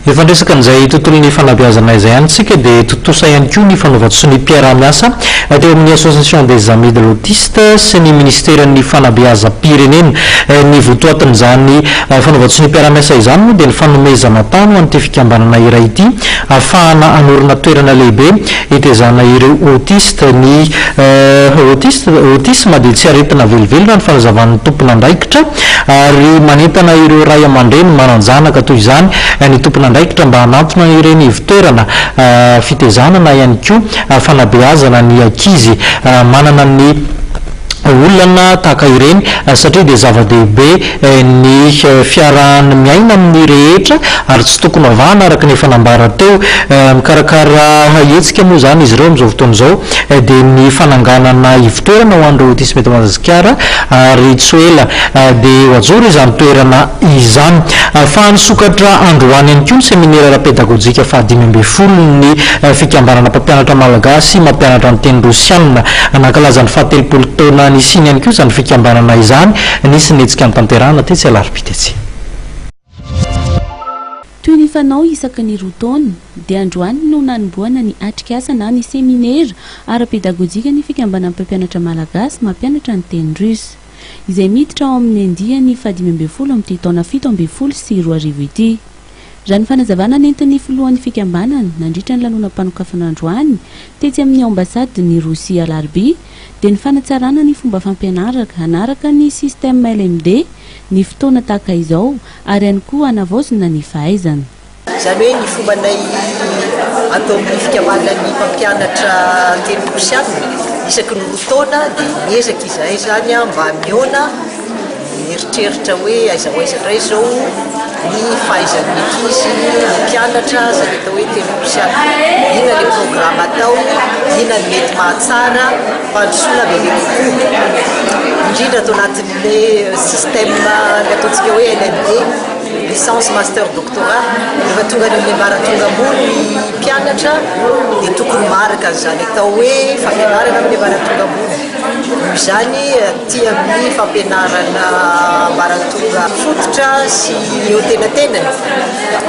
Efa ndresaka an'izay tontolon'ny fanabeazana izay ihany tsika dia totosa ihany koa ny fanaovatso ny mpiara-miasa teo amin'ny association des amis de l'autiste sy ny ministèren'ny fanabeazam-pirenena ny votoatin'izany fanaovatso ny mpiara-miasa izany moa dia ny fanomezana tany ho an'ity fikambanana iray ity ahafahana anorina toerana lehibe hitezana ireo autiste ny autisme dia tsy aretina velively raha ny fanazavan'ny tompona andraikitra ary manentana ireo ray aman-dreny mananjanaka toy izany ny tompona andraikitra mba hanantona ireny ivitoerana fitezanana ihany koa fanabeazana ny ankizy manana ny olana tahaka ireny satria dia zava-dehibe ny fiarahany miaina amin'ny rehetra ary tsy tokony avahana araka ny fanambara teo mikarakara hetsika moa zany izy ireo amin'izao fotoana izao dia ny fananganana ivitoerana ho an'ireo autisme eto Madagasikara ary tsy ho ela dia ho ajoro izany toerana izany ahafahany sokatra androany ihany koa ny séminaire ara-pédagogique faha-5 ny fikambanana mpampianatra malagasy mampianatra ny teny rosianina nankalaza ny faha-telopolo taona ny siny ihany koa izany fikambanana izany nisy netsika ny tanterahana tetsy alarobitetsy. Toy ny fanao isaka ny roa taona dia androany no nanomboana ny atrika asa na ny séminaire ara-pédagogique ny fikambanana mpampianatra malagasy mampianatra ny teny russe izay miditra ao amin'ny andiany faha-5 amin'ity taona 17 sy 20 ity. Raha ny fanazavana nentin'ny filohan'ny fikambanana nandritra ny lanonam-panokafana androany tetsy amin'ny ambasady ny Rosia Alarby dia ny fanatsarana ny fomba fampianarana anaraka ny système LMD ny fotoana tahaka izao ary ihany koa hanavaozina ny fahaizana. Izany hoe ny fombanay atao amin'ny fikambanana ny mpampianatra teny rosianina isaky ny roa taona dia miezaka izahay zany mba miona eritreritra hoe aiza indray izao ny fahaizan'ny ankizy mpianatra zany atao hoe teny rosianina. Ina le programme atao, ina ny mety mahatsara fandrosoana be le kokoa indrindra atao anatin'le système ataontsika hoe LMD licence master doctorat rehefa tonga ny ambaratonga ambony ny mpianatra dia tokony maraka zany atao hoe fampianarana amin'ny ambaratonga ambony. Izany ty amin'ny fampianarana ambaratonga fototra sy eo tenatenany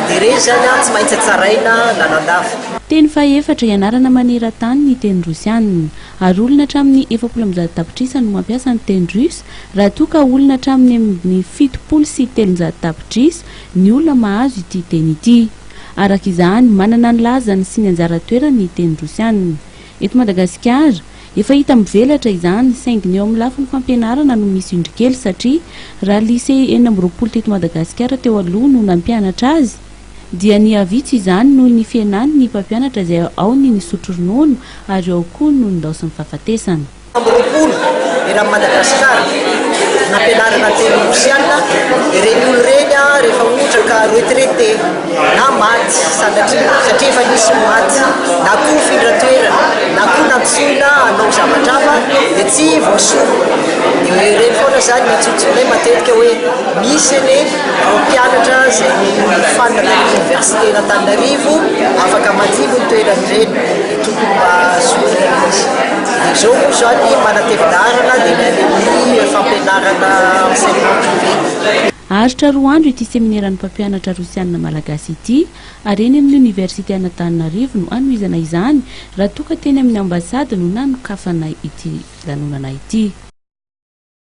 dia reny zany tsy maintsy tsaraina lalandava. Teny faha-efatra ianarana maneran-tany ny teny rosianina ary olona hatramin'ny 70 tapitrisa no mampiasa ny teny russe raha toa ka olona hatramin'ny 70 sy 30 tapitrisa ny olona mahazo ity teny ity. Araka izany manana ny lazany sy ny anjara toerany ny teny rosianina. Eto Madagasikara efa hita mivelatra izany saingy ny eo amin'ny lafiny fampianarana no misy indrikely satria raha lycée 9 teto Madagasikara teo aloha no nampianatra azy dia ny avitsy izany no ny fienany ny mpampianatra izay ao ny nisotro ronono ary ao koa no nindaosy ny fahafatesana. Era Madagasikara nampianarana teny rosianina ireny olo reny rehefa ohatra ka retraité na maty satria efa nisy maty na koa findra toerana na koa natsoina anao zavatra hafa dia tsy voasoro. Dia ireny foana zany mitsotsonay matetika hoe misy ane mpianatra zay fanaka ny université n'Antananarivo afaka matsimo ny toerany ireny tokony mba sorana izy. Dia izao moa zany manatevina dia ny fampianarana enseignement privé. Aritra 2 andro ity séminaire-ny mpampianatra rosianina malagasy ity ary eny amin'ny université Antananarivo no anohizana izany raha toa ka teny amin'ny ambasady no nanokafana ity lanonana ity.